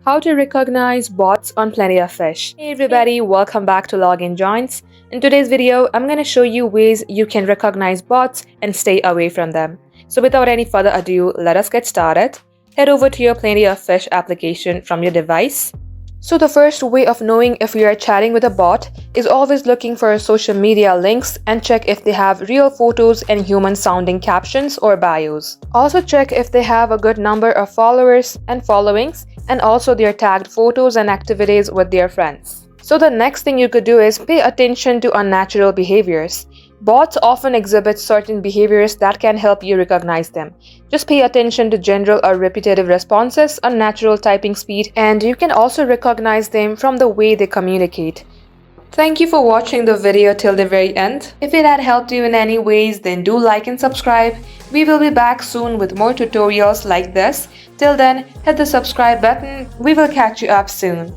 How to recognize bots on Plenty of Fish. Hey everybody, welcome back to Login Joints. In today's video, I'm going to show you ways you can recognize bots and stay away from them. So without any further ado, let us get started. Head over to your Plenty of Fish application from your device. So the first way of knowing if you are chatting with a bot is always looking for social media links and check if they have real photos and human sounding captions or bios. Also check if they have a good number of followers and followings, and also their tagged photos and activities with their friends. So the next thing you could do is pay attention to unnatural behaviors. Bots often exhibit certain behaviors that can help you recognize them. Just pay attention to general or repetitive responses, unnatural typing speed, and you can also recognize them from the way they communicate. Thank you for watching the video till the very end. If it had helped you in any ways, then do like and subscribe. We will be back soon with more tutorials like this. Till then, hit the subscribe button. We will catch you up soon.